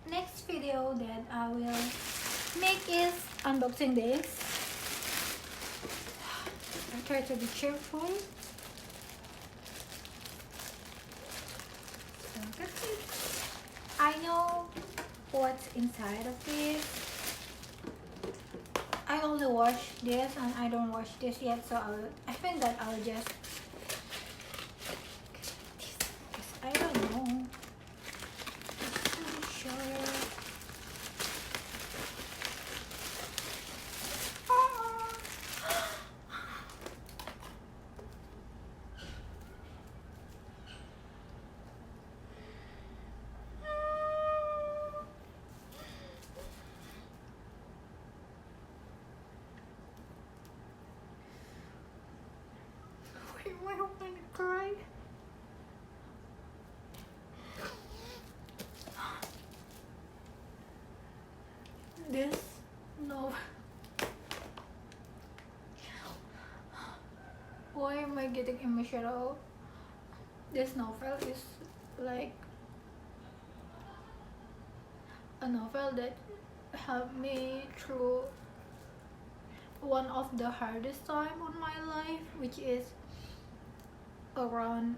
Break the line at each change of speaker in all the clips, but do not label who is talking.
next video that I will make is unboxing this. I try to be cheerful. So that's it. I know what's inside of this. I only wash this and I don't wash this yet, so I think that I'll just I don't know. I'm not sure. Wait, why am I gonna cry? This no. Why am I getting emotional? This novel is like a novel that helped me through one of the hardest time on my life, which is around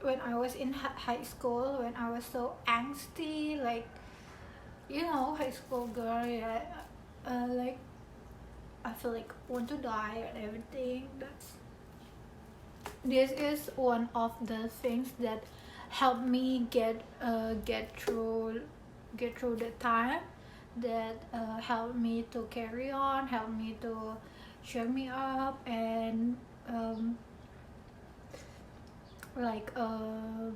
when I was in high school, when I was so angsty, like, you know, high school girl, yeah, like I feel like want to die and everything. This is one of the things that helped me get through the time, that helped me to carry on, helped me to cheer me up, and like a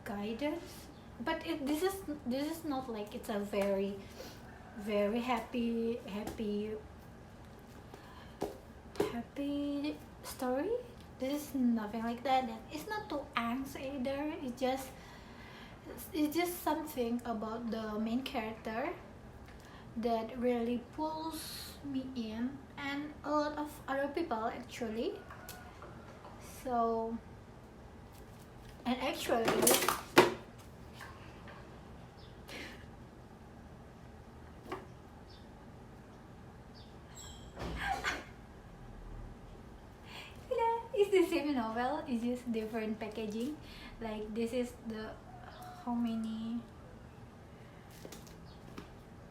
guidance. But this is not like it's a very happy story. This is nothing like that. It's not too angst either. It's just something about the main character that really pulls me in, and a lot of other people actually. So, and actually it's the same novel, it's just different packaging. Like this is the how many,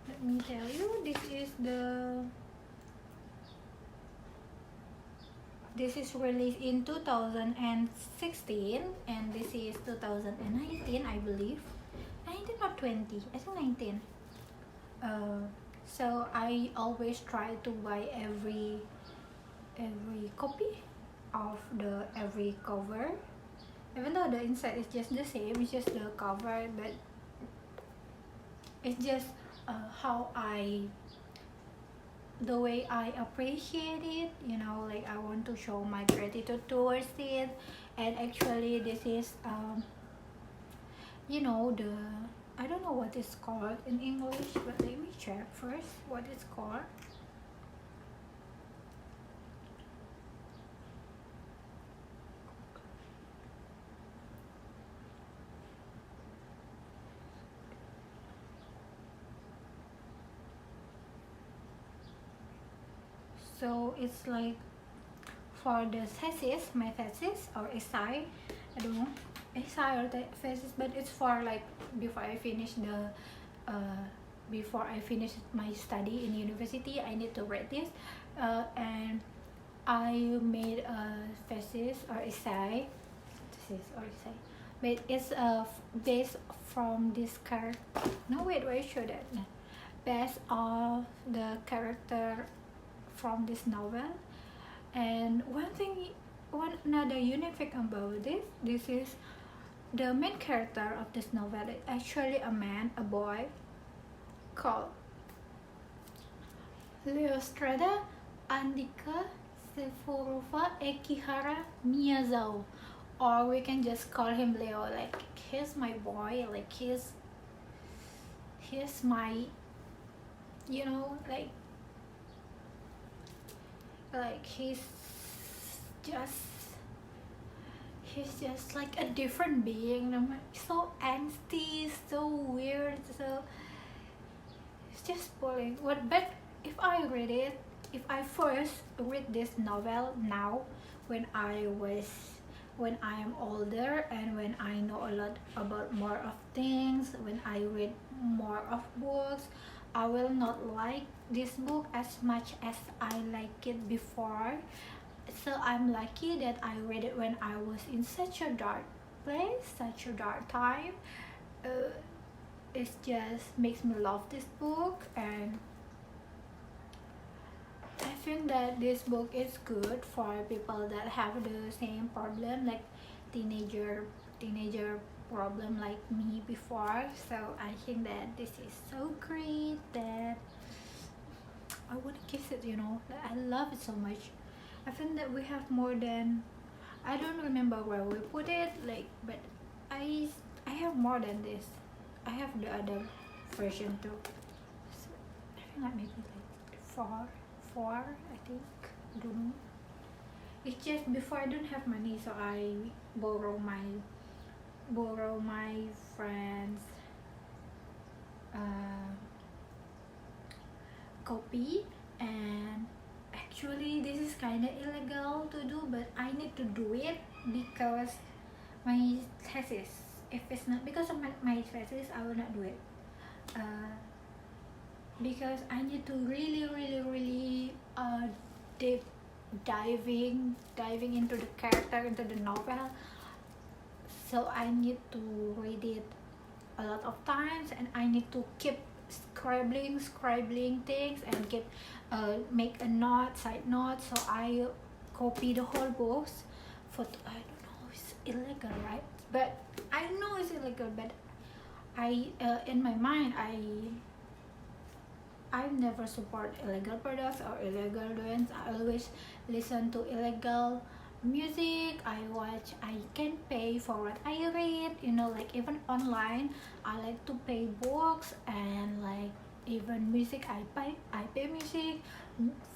let me tell you, this is released in 2016 and this is 2019, I believe. 19 or 20, I think 19. So I always try to buy every copy of the every cover, even though the inside is just the same, it's just the cover, but it's just the way I appreciate it, you know, like I want to show my gratitude towards it. And actually this is you know, I don't know what it's called in English, but let me check first what it's called. So it's like for the thesis, my thesis or essay, I don't know, essay or thesis, but it's for like before I finish my study in university, I need to write this, and I made a thesis or essay, but it's based from this character. No, wait, why should it? Based on the character from this novel. And one another unique thing about this is the main character of this novel is actually a boy called Leostrada Andika Seforova Ekihara Miyazao, or we can just call him Leo. Like he's my boy, like he's my, you know, like he's just he's just like a different being. I'm like, so angsty, so weird, so it's just boring. But if I read it, if I first read this novel now, when I was when I am older and when I know a lot about more of things, when I read more of books, I will not like this book as much as I like it before. So I'm lucky that I read it when I was in such a dark place, such a dark time. uh, it just makes me love this book, and I think that this book is good for people that have the same problem, like teenager problem like me before. So I think that this is so great that I want to kiss it, I love it so much. I think that we have more than, I don't remember where we put it, like, but I I have more than this. I have the other version too. So I think like maybe like four, I think. I don't know. It's just before I don't have money, so I borrow my friends uh, copy. And actually this is kind of illegal to do, but I need to do it because my thesis. If it's not because of my thesis, I will not do it. uh, because I need to really deep diving into the character, into the novel. So I need to read it a lot of times, and I need to keep scribbling things, and keep make a note, side note. So I copy the whole books for, I don't know, it's illegal, right? But I know it's illegal, but I in my mind, I never support illegal products or illegal doings. I always listen to illegal music. I can pay for what I read, like even online. I like to pay books, and like even music, I pay music.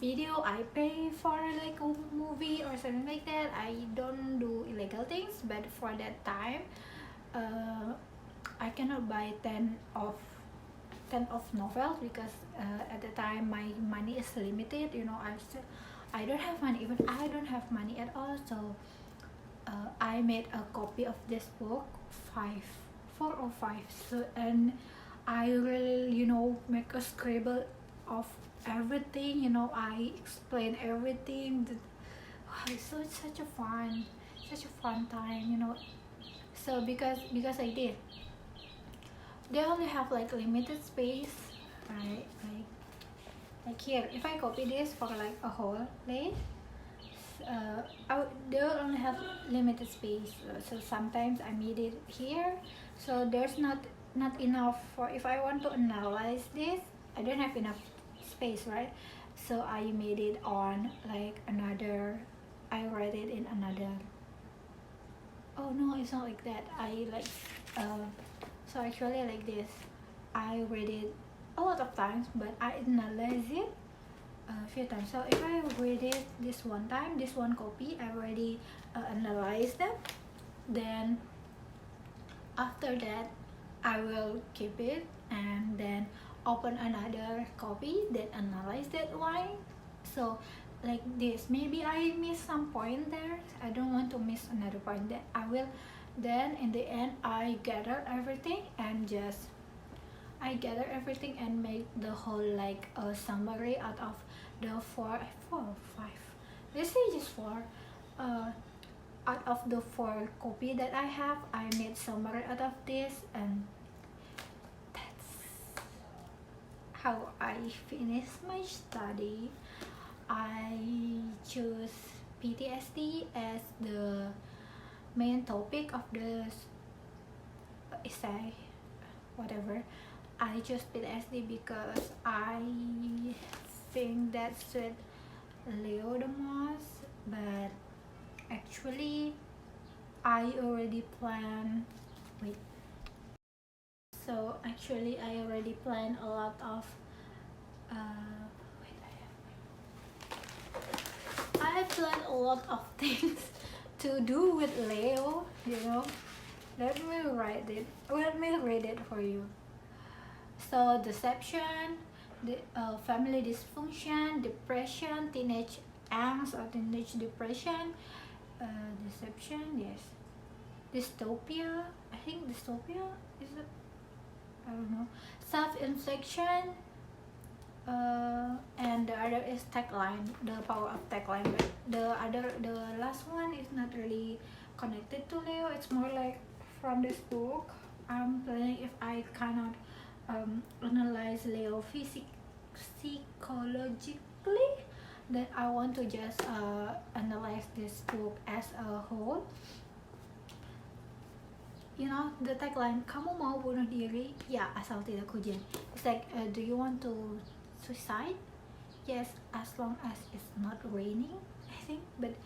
Video, I pay for like a movie or something like that. I don't do illegal things, but for that time, uh, I cannot buy 10 of novels because at the time my money is limited. I don't have money, even I don't have money at all. So I made a copy of this book, 4 or 5. So, and I really make a scribble of everything. I explain everything that, so it's such a fun time. So because I did, they only have like limited space, right? Like here, if I copy this for like a whole day, they will only have limited space. So sometimes I made it here, so there's not enough for, if I want to analyze this, I don't have enough space, right? So I made it on like another, I read it in another, oh no, it's not like that. I like so actually like this, I read it a lot of times, but I analyze it a few times. So if I read it this one time, this one copy, I already analyzed them. Then after that, I will keep it and then open another copy, then analyze that one. So like this, maybe I miss some point there. I don't want to miss another point. That I will, then in the end I gather everything and make the whole like a summary out of the four or five, let's say just four. Out of the 4 copy that I have, I made summary out of this, and that's how I finished my study. I choose PTSD as the main topic of the essay, whatever. I chose PTSD because I think that suit Leo the most, but actually I already planned, wait, so actually I already planned a lot of wait, I planned a lot of things to do with Leo, you know. Let me read it for you. So deception, the family dysfunction, depression, teenage angst or teenage depression, deception, yes, dystopia. I think dystopia is it? I don't know. Self-infliction, and the other is tagline, the power of tagline. But the last one is not really connected to Leo. It's more like from this book. I'm planning if I cannot analyze Leo psychologically, then I want to just analyze this book as a whole. You know the tagline, kamu mau bunuh diri? Ya, asal tidak hujan. It's like, do you want to suicide? Yes, as long as it's not raining, I think. But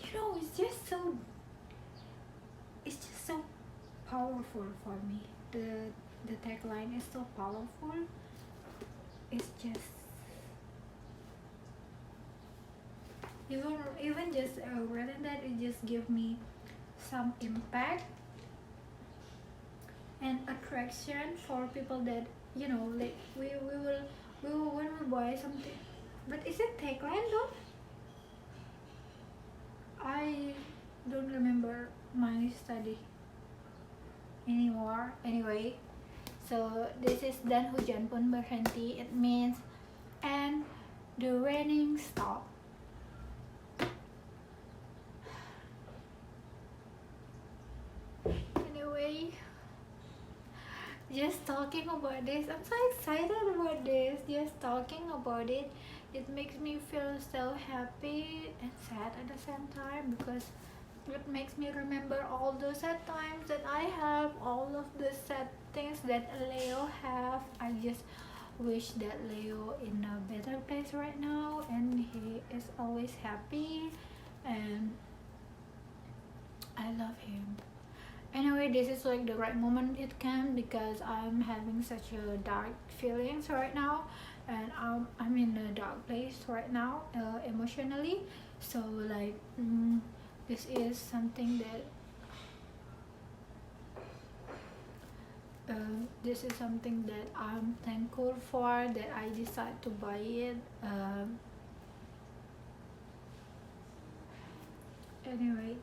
you know, it's just so powerful for me. The tagline is so powerful. It's just even just reading that, it just give me some impact and attraction for people that, you know, like we will when we buy something. But is it tagline though? I don't remember my study anymore. Anyway, so this is dan hujan pun berhenti. It means and the raining stop. Anyway, just talking about this, I'm so excited about this. Just talking about it, it makes me feel so happy and sad at the same time, because it makes me remember all those sad times that I have, all of the sad things that Leo have. I just wish that Leo in a better place right now, and he is always happy, and I love him. Anyway, this is like the right moment it came, because I'm having such a dark feelings right now, and I'm in a dark place right now, emotionally. So like, this is something that this is something that I'm thankful for, that I decide to buy it. Anyway,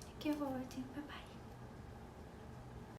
thank you for watching. Bye bye.